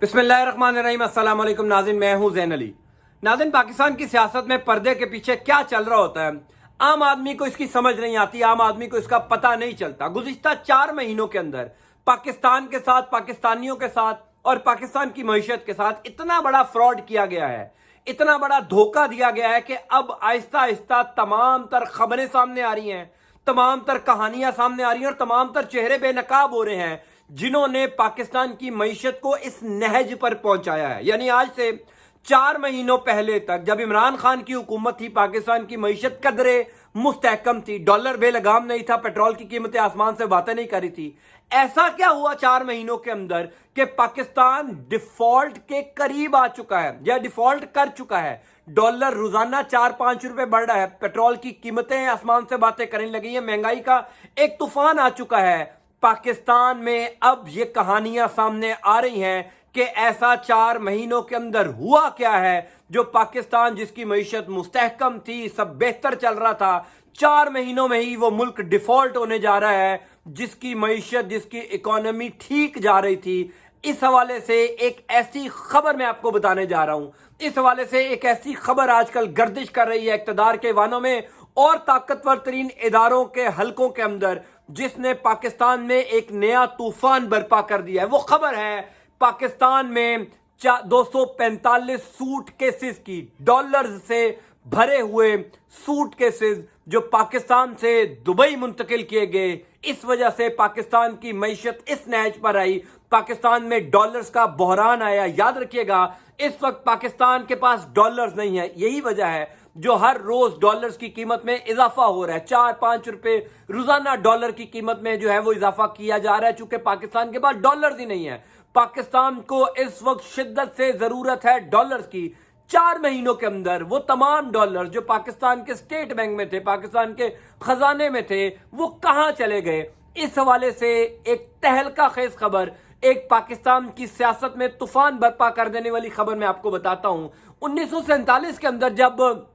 बिस्मिल्लाहिर्रहमानिर्रहीम। अस्सलाम वालेकुम नाज़रीन, मैं हूं ज़ैन अली। नाज़रीन, पाकिस्तान की सियासत में पर्दे के पीछे क्या चल रहा होता है आम आदमी को इसकी समझ नहीं आती, आम आदमी को इसका पता नहीं चलता। गुज़िश्ता 4 महीनों के अंदर पाकिस्तान के साथ, पाकिस्तानियों के साथ और पाकिस्तान की मईशत के साथ इतना बड़ा फ्रॉड किया गया है, इतना बड़ा धोखा दिया गया है कि अब आहिस्ता आहिस्ता तमाम तर खबरें सामने आ रही हैं, तमाम तर कहानियां सामने आ रही हैं और तमाम तर चेहरे बेनकाब हो रहे हैं जिन्होंने पाकिस्तान की मईशत को इस नहज पर पहुंचाया है। यानी आज से 4 महीनों पहले तक जब इमरान खान की हुकूमत थी, पाकिस्तान की मईशत कदरे मुस्तहकम थी, डॉलर बेलगाम नहीं था, पेट्रोल की कीमतें आसमान से बातें नहीं कर रही थी। ऐसा क्या हुआ 4 महीनों के अंदर कि पाकिस्तान डिफॉल्ट के करीब आ चुका है या डिफॉल्ट कर चुका है। डॉलर रोजाना 4-5 रुपए बढ़ रहा है, पेट्रोल की कीमतें आसमान से बातें करने लगी हैं, महंगाई का एक तूफान आ चुका है। पाकिस्तान में अब ये कहानियां सामने आ रही हैं कि ऐसा 4 महीनों के अंदर हुआ क्या है जो पाकिस्तान जिसकी मईशत मुस्तहकम थी, सब बेहतर चल रहा था, 4 महीनों में ही वो मुल्क डिफॉल्ट होने जा रहा है, जिसकी मईशत, जिसकी इकोनॉमी ठीक जा रही थी। इस हवाले से एक ऐसी खबर मैं आपको बताने जा रहा हूं। इस हवाले से एक ऐसी खबर आजकल गर्दिश कर रही है इक्तदार के वानों में और ताकतवर तरीन इदारों के हलकों के अंदर, जिसने पाकिस्तान में एक नया तूफान बर्पा कर दिया है। वो खबर है पाकिस्तान में 245 सूट केसेस की, डॉलर्स से भरे हुए सूट केसेस जो पाकिस्तान से दुबई मुंतकिल किए गए। इस वजह से पाकिस्तान की मईशत इस नहज पर आई, पाकिस्तान में डॉलर्स का बहरान आया। याद रखिएगा, इस वक्त पाकिस्तान के पास डॉलर्स नहीं है। यही वजह है जो हर रोज डॉलर्स की कीमत में इजाफा हो रहा है। 4-5 रुपए रोजाना डॉलर की कीमत में जो है वो इजाफा किया जा रहा है, चूंकि पाकिस्तान के पास डॉलर्स ही नहीं है। पाकिस्तान को इस वक्त शिद्दत से जरूरत है डॉलर्स की। 4 महीनों के अंदर वो तमाम डॉलर जो पाकिस्तान के स्टेट बैंक में थे, पाकिस्तान के खजाने में थे, वो कहां चले गए। इस हवाले से एक तहलका खेज खबर, एक पाकिस्तान की सियासत में तूफान बर्पा कर देने वाली खबर मैं आपको बताता हूं। 1947 के अंदर जब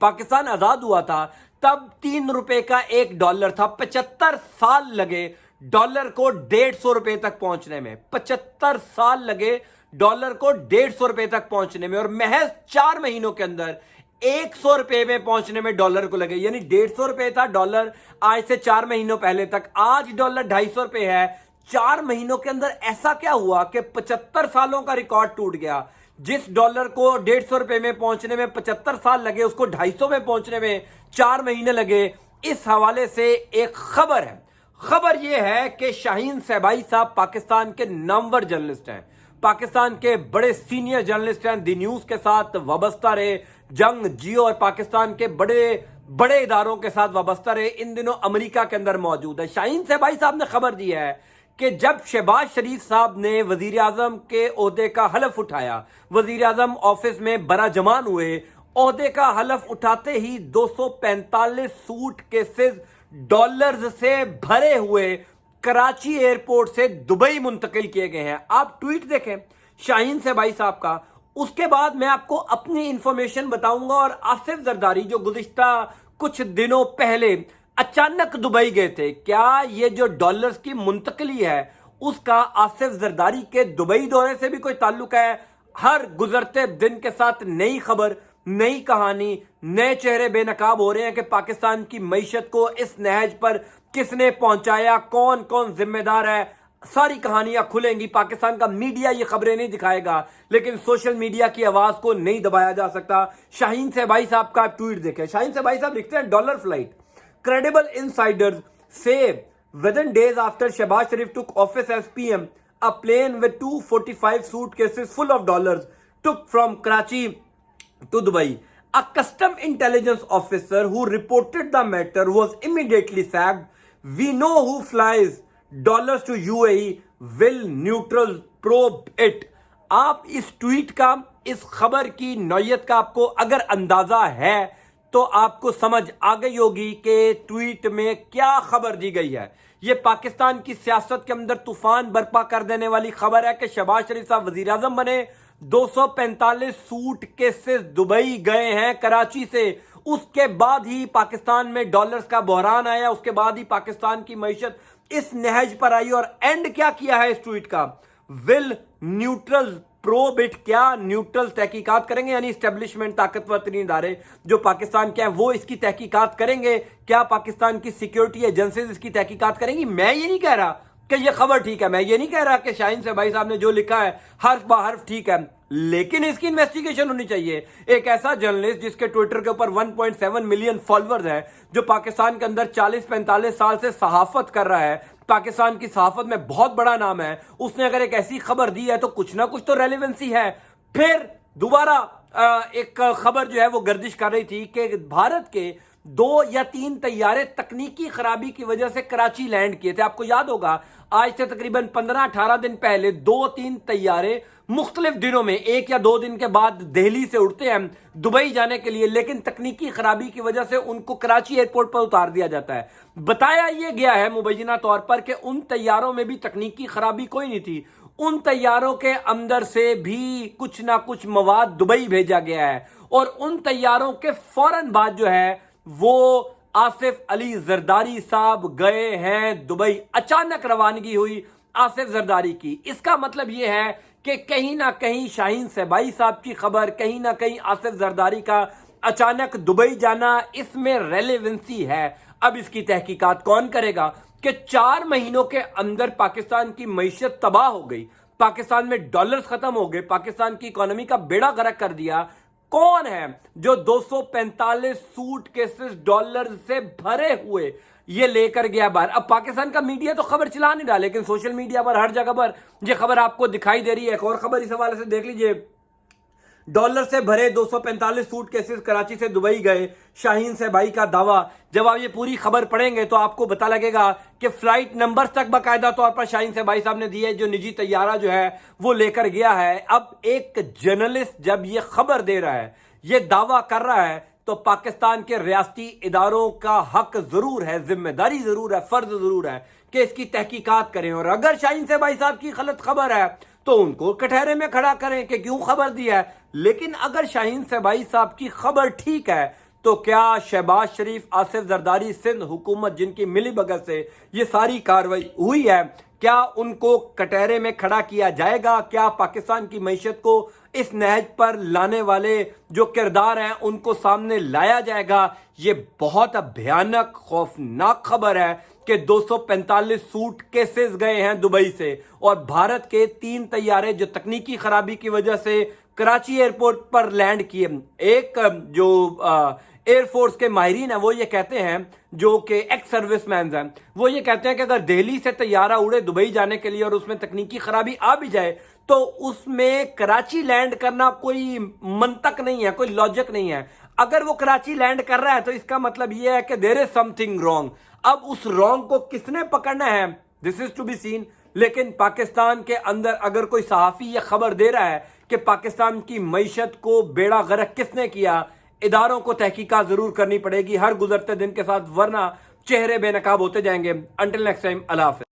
पाकिस्तान आजाद हुआ था, तब 3 रुपए का 1 डॉलर था। 75 साल लगे डॉलर को 150 रुपए तक पहुंचने में। 75 साल लगे डॉलर को 150 रुपए तक पहुंचने में, और महज 4 महीनों के अंदर 100 रुपए में पहुंचने में डॉलर को लगे। यानी 150 रुपए था डॉलर आज से 4 महीनों पहले तक, आज डॉलर 250 रुपए है। 4 महीनों के अंदर ऐसा क्या हुआ कि 75 सालों का रिकॉर्ड टूट गया। जिस डॉलर को 150 रुपए में पहुंचने में 75 साल लगे, उसको 250 में पहुंचने में 4 महीने लगे। इस हवाले से एक खबर है। खबर यह है कि शाहीन सहबाई साहब पाकिस्तान के नामवर जर्नलिस्ट हैं, पाकिस्तान के बड़े सीनियर जर्नलिस्ट हैं, दी न्यूज के साथ वाबस्ता रहे, जंग, जियो और पाकिस्तान के बड़े बड़े इदारों के साथ वाबस्ता रहे। इन दिनों अमेरिका के अंदर मौजूद है। शाहीन सहबाई साहब ने खबर दी है कि जब शहबाज शरीफ साहब ने वजीर आजम के ओहदे का हलफ उठाया, वजीर आजम ऑफिस में बराजमान हुए, ओहदे का हलफ उठाते ही 245 सूट केसेस डॉलर्स से भरे हुए कराची एयरपोर्ट से दुबई मुंतकिल किए गए हैं। आप ट्वीट देखें शाहीन सहबाई साहब का। उसके बाद मैं आपको अपनी इंफॉर्मेशन बताऊंगा। और आसिफ जरदारी जो गुज़िश्ता कुछ दिनों पहले अचानक दुबई गए थे, क्या ये जो डॉलर्स की मुंतकली है उसका आसिफ जरदारी के दुबई दौरे से भी कोई ताल्लुक है? हर गुजरते दिन के साथ नई खबर, नई कहानी, नए चेहरे बेनकाब हो रहे हैं कि पाकिस्तान की मईशत को इस नहज पर किसने पहुंचाया, कौन कौन जिम्मेदार है। सारी कहानियां खुलेंगी। पाकिस्तान का मीडिया ये खबरें नहीं दिखाएगा, लेकिन सोशल मीडिया की आवाज को नहीं दबाया जा सकता। शाहीन सहबाई साहब का ट्वीट देखें। शाहीन सहबाई साहब लिखते हैं, dollar flight, credible insiders say within days after Shehbaz Sharif took office as PM, a plane with 245 suitcases full of dollars took from Karachi to Dubai. A custom intelligence officer who reported the matter was immediately sacked. We know who flies dollars to UAE. Will neutral probe it? आप इस tweet का, इस खबर की नौयत का आपको अगर अंदाजा है तो आपको समझ आ गई होगी कि ट्वीट में क्या खबर दी गई है। यह पाकिस्तान की सियासत के अंदर तूफान बर्पा कर देने वाली खबर है कि शहबाज शरीफ साहब वजीर आजम बने, 245 सूट केसेस दुबई गए हैं कराची से। उसके बाद ही पाकिस्तान में डॉलर्स का बहरान आया, उसके बाद ही पाकिस्तान की मईशत इस नहज पर आई। और एंड क्या किया है इस ट्वीट का, will neutral प्रो-बिट क्या न्यूट्रल तहकीकात करेंगे, यानी स्टैब्लिशमेंट ताकतवर तरीन इदारे जो पाकिस्तान के हैं वो इसकी तहकीकात करेंगे? क्या पाकिस्तान की सिक्योरिटी एजेंसीज इसकी तहकीकात करेंगी? मैं ये नहीं कह रहा कि ये खबर ठीक है, मैं ये नहीं कह रहा कि शाहीन सेबाई साहब ने जो लिखा है हर्फ बा हर्फ ठीक है, लेकिन इसकी इन्वेस्टिगेशन होनी चाहिए। एक ऐसा जर्नलिस्ट जिसके ट्विटर के ऊपर 1.7 मिलियन फॉलोअर्स हैं, जो पाकिस्तान के अंदर 40-45 साल से सहाफत कर रहा है, पाकिस्तान की सहाफत में बहुत बड़ा नाम है, उसने अगर एक ऐसी खबर दी है तो कुछ ना कुछ तो रेलेवेंसी है। फिर दोबारा एक खबर जो है वो गर्दिश कर रही थी कि भारत के 2 या 3 तैयारे तकनीकी खराबी की वजह से कराची लैंड किए थे। आपको याद होगा आज से तकरीबन 15-18 दिन पहले 2-3 तैयारे मुख्तलिफ दिनों में 1 या 2 दिन के बाद दिल्ली से उड़ते हैं दुबई जाने के लिए, लेकिन तकनीकी खराबी की वजह से उनको कराची एयरपोर्ट पर उतार दिया जाता है। बताया यह गया है मुबैना तौर पर कि उन तैयारों में भी तकनीकी खराबी कोई नहीं थी, उन तैयारों के अंदर से भी कुछ ना कुछ मवाद दुबई भेजा गया है, और उन तैयारों के फौरन बाद जो है वो आसिफ अली जरदारी साहब गए हैं दुबई। अचानक रवानगी हुई आसिफ जरदारी की। इसका मतलब यह है कि कहीं ना कहीं शाहीन सेबाई साहब की खबर, कहीं ना कहीं आसिफ जरदारी का अचानक दुबई जाना, इसमें रेलेवेंसी है। अब इसकी तहकीकात कौन करेगा कि 4 महीनों के अंदर पाकिस्तान की मईशत तबाह हो गई, पाकिस्तान में डॉलर्स खत्म हो गए, पाकिस्तान की इकोनॉमी का बेड़ा गर्क कर दिया। कौन है जो 245 सूट केसेस डॉलर से भरे हुए ये लेकर गया बाहर? अब पाकिस्तान का मीडिया तो खबर चला नहीं रहा, लेकिन सोशल मीडिया पर हर जगह पर ये खबर आपको दिखाई दे रही है। एक और खबर इस हवाले से देख लीजिए, डॉलर से भरे 245 सूट केसेस कराची से दुबई गए, शाहीन सेबाई का दावा। जब आप ये पूरी खबर पढ़ेंगे तो आपको पता लगेगा कि फ्लाइट नंबर्स तक बाकायदा तौर पर शाहीन सेबाई साहब ने दिए, जो निजी तैयारा जो है वो लेकर गया है। अब एक जर्नलिस्ट जब ये खबर दे रहा है, ये दावा कर रहा है, तो पाकिस्तान के रियासती इदारों का हक जरूर है, जिम्मेदारी जरूर है, फर्ज जरूर है कि इसकी तहकीकात करें, और अगर शाहीन सेबाई साहब की गलत खबर है तो उनको कटहरे में खड़ा करें कि क्यों खबर दी है। लेकिन अगर शाहीन सेबाई साहब की खबर ठीक है तो क्या शहबाज शरीफ, आसिफ जरदारी, सिंध हुकूमत जिनकी मिली भगत से ये सारी कार्रवाई हुई है, क्या उनको कटहरे में खड़ा किया जाएगा? क्या पाकिस्तान की मईशत को इस नहज पर लाने वाले जो किरदार हैं उनको सामने लाया जाएगा? ये बहुत भयानक खौफनाक खबर है कि 245 सूट केसेस गए हैं दुबई से, और भारत के 3 तैयारे जो तकनीकी खराबी की वजह से कराची एयरपोर्ट पर लैंड किए। एक जो एयरफोर्स के माहिरीन हैं वो ये कहते हैं, जो कि एक्स सर्विसमैन हैं, वो ये कहते हैं कि अगर दिल्ली से तैयारा उड़े दुबई जाने के लिए और उसमें तकनीकी खराबी आ भी जाए तो उसमें कराची लैंड करना कोई मंतक नहीं है, कोई लॉजिक नहीं है। अगर वो कराची लैंड कर रहा है तो इसका मतलब ये है कि देयर इज समथिंग रॉन्ग। अब उस रॉन्ग को किसने पकड़ना है, this is to be seen. लेकिन पाकिस्तान के अंदर अगर कोई सहाफी ये खबर दे रहा है कि पाकिस्तान की मईशत को बेड़ा गर्क किसने किया, इदारों को तहकीकात जरूर करनी पड़ेगी हर गुजरते दिन के साथ, वरना चेहरे बेनकाब होते जाएंगे। अंटिल नेक्स्ट टाइम, अल्लाह हाफ़िज़।